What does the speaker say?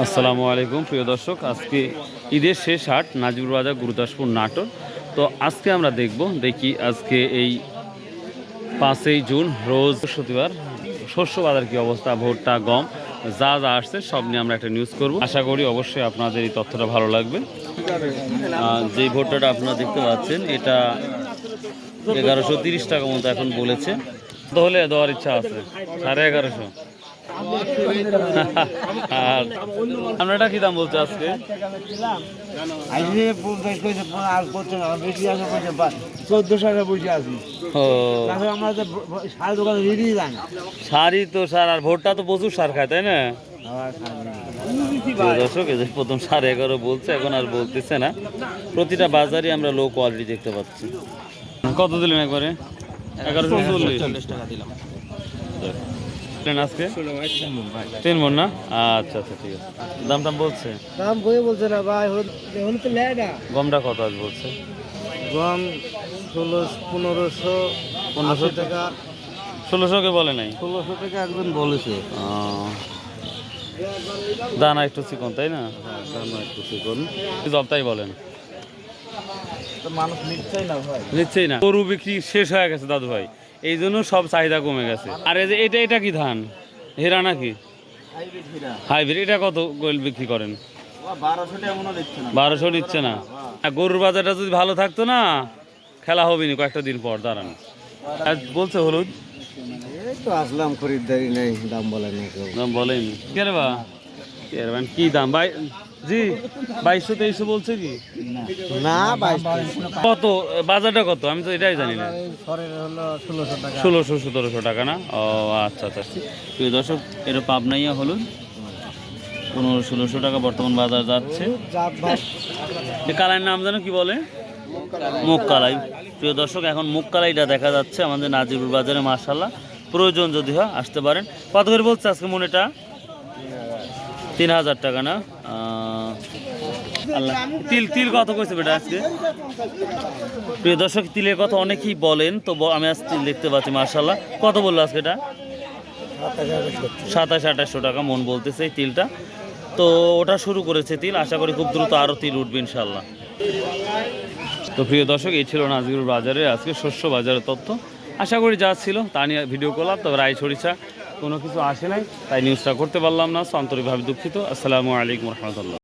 আসসালামু আলাইকুম প্রিয় দর্শক, আজকে ঈদের শেষ হাট নাজিবুর বাজার গুরুদাসপুর নাটোর। তো আজকে আমরা দেখি আজকে এই 5ই জুন রোজ বৃহস্পতিবার শস্য বাজার কী অবস্থা, ভুট্টা গম যা যা আসছে সব নিয়ে আমরা একটা নিউজ করব। আশা করি অবশ্যই আপনাদের এই তথ্যটা ভালো লাগবে। যেই ভুট্টাটা আপনারা দেখতে পাচ্ছেন এটা 1130 টাকা মতো এখন বলেছে, তাহলে দেওয়ার ইচ্ছা আছে 1150। আর আপনারটা কি দাম বলছে আজকে? 1400 সারই তো সার, আর ভোটটা তো প্রচুর সার খায়, তাই না? দর্শক এই যে প্রথম 11.5 বলছে, এখন আর বলতেছে না। প্রতিটা বাজারে আমরা লো কোয়ালিটি দেখতে পাচ্ছি। কত দিলেন একবারে? 1140 টাকা দিলাম আজকে 3 মণ না? আচ্ছা আচ্ছা, ঠিক আছে। দাম টাম বলছে? দাম কই বলছে না ভাই, এখন তো লেডা গমটা কত আজ বলছে? গম 1500 টাকা। 1600 কে বলে নাই? 1600 টাকা একজন বলেছে। দানা একটু চিকন, তাই না? দানা একটু চিকন। জবতাই বলেন, তো মানুষ নিচ্ছেই না। গরু বিক্রি শেষ হয়ে গেছে দাদু ভাই, এই জন্য সব চাহিদা কমে গেছে। আর এই যে এটা কি ধান? হেরা নাকি হাইব্রিড? এটা কত গোল বিক্রি করেন? 1200 নিচ্ছে না। গরুর বাজারটা যদি ভালো থাকতো না, খেলা হবে না কয়েকটা দিন পর। দাঁড়ান, আজ বলছে হলুদ এই তো আসলাম, খরিদ্দারি নেই, দাম বলে না কেউ। দাম বলেনি কে রে বা? কি দাম ভাই? জি 2200-2300 বলছে কি না? কত বাজারটা কত? আমি তো এটাই জানি না। 1600 টাকা। 1600-1700 টাকা না? ও আচ্ছা আচ্ছা। প্রিয় দর্শক, এটা পাবনাইয়া হলুদ 1500-1600 টাকা বর্তমান বাজার যাচ্ছে। এই কালাইয়ের নাম জানো কি বলে? মুগ কালাই। প্রিয় দর্শক, এখন মুগ কালাইটা দেখা যাচ্ছে আমাদের নাজিবুর বাজারে। মাশাআল্লাহ, প্রয়োজন যদি হয় আসতে পারেন। কত করে বলছে আজকে মনেটা? 3000 টাকা না? আল্লাহ, তিল কত কইছে বেটা আজকে? প্রিয় দর্শক, তিলের কথা অনেকেই বলেন, তো আমি আজ তিল দেখতে পাচ্ছি। মাশাআল্লাহ, কত বললো আজকে এটা? 2700-2800 টাকা মন বলতেছে এই তিলটা। তো ওটা শুরু করেছে তিল, আশা করি খুব দ্রুত আরও তিল উঠবে ইনশাল্লাহ। তো প্রিয় দর্শক, এই ছিল নাজিবুর বাজারে আজকে শস্য বাজারের তথ্য। আশা করি যা ছিল তা নিয়ে ভিডিও করলাম। তবে রায় সরিষা কোনো কিছু আসে নাই, তাই নিউজটা করতে পারলাম না, আন্তরিকভাবে দুঃখিত। আসসালামু আলাইকুম রহমতুল্লাহ।